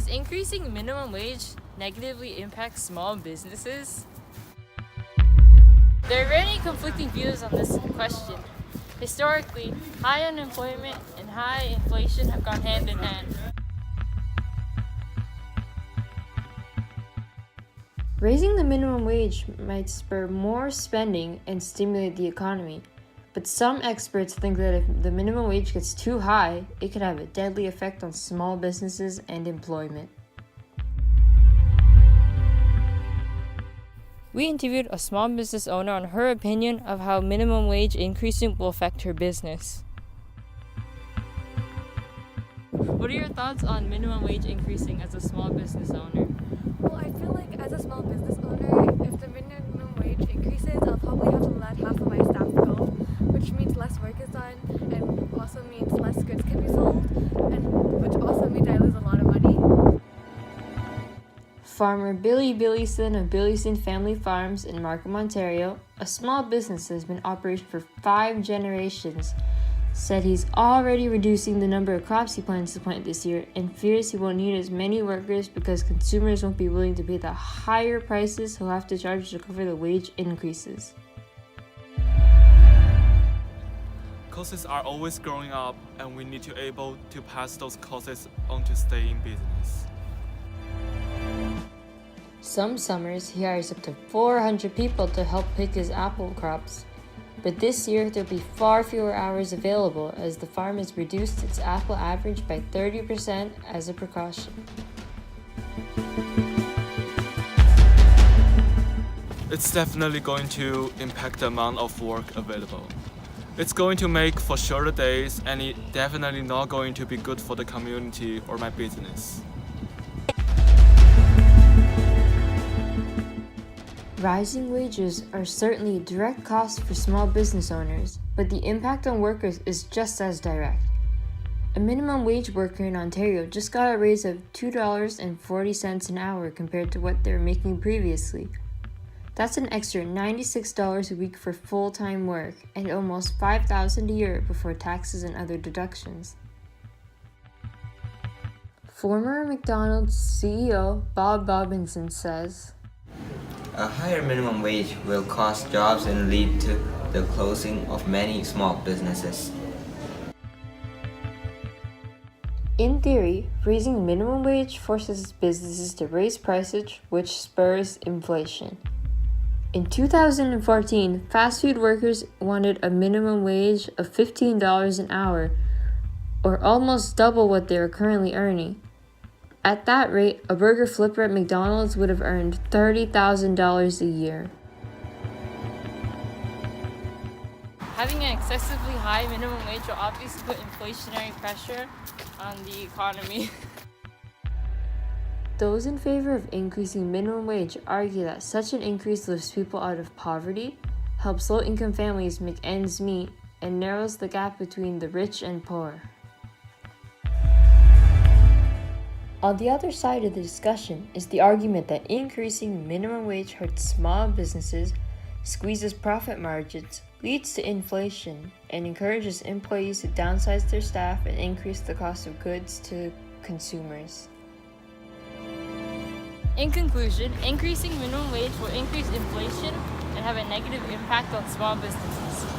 increasing minimum wage negatively impact small businesses? There are many conflicting views on this question. Historically, high unemployment and high inflation have gone hand in hand. Raising the minimum wage might spur more spending and stimulate the economy, but some experts think that if the minimum wage gets too high, it could have a deadly effect on small businesses and employment. We interviewed a small business owner on her opinion of how minimum wage increasing will affect her business. What are your thoughts on minimum wage increasing as a small business owner? Well, I feel like as a small business owner, if the minimum wage increases, I'll probably have to let half of my staff go, which means less work is done and also means less goods can be sold, and which also means I lose a lot of money. Farmer Billy Billison of Billison Family Farms in Markham, Ontario, a small business that has been in operation for 5 generations, said he's already reducing the number of crops he plans to plant this year and fears he won't need as many workers because consumers won't be willing to pay the higher prices he'll have to charge to cover the wage increases. Costs are always growing up, and we need to be able to pass those costs on to stay in business. Some summers, he hires up to 400 people to help pick his apple crops. But this year, there'll be far fewer hours available as the farm has reduced its apple average by 30% as a precaution. It's definitely going to impact the amount of work available. It's going to make for shorter days, and it's definitely not going to be good for the community or my business. Rising wages are certainly a direct cost for small business owners, but the impact on workers is just as direct. A minimum wage worker in Ontario just got a raise of $2.40 an hour compared to what they were making previously. That's an extra $96 a week for full-time work and almost $5,000 a year before taxes and other deductions. Former McDonald's CEO Bob Robinson says, "A higher minimum wage will cost jobs and lead to the closing of many small businesses." In theory, raising the minimum wage forces businesses to raise prices, which spurs inflation. In 2014, fast food workers wanted a minimum wage of $15 an hour, or almost double what they are currently earning. At that rate, a burger flipper at McDonald's would have earned $30,000 a year. Having an excessively high minimum wage will obviously put inflationary pressure on the economy. Those in favor of increasing minimum wage argue that such an increase lifts people out of poverty, helps low-income families make ends meet, and narrows the gap between the rich and poor. On the other side of the discussion is the argument that increasing minimum wage hurts small businesses, squeezes profit margins, leads to inflation, and encourages employees to downsize their staff and increase the cost of goods to consumers. In conclusion, increasing minimum wage will increase inflation and have a negative impact on small businesses.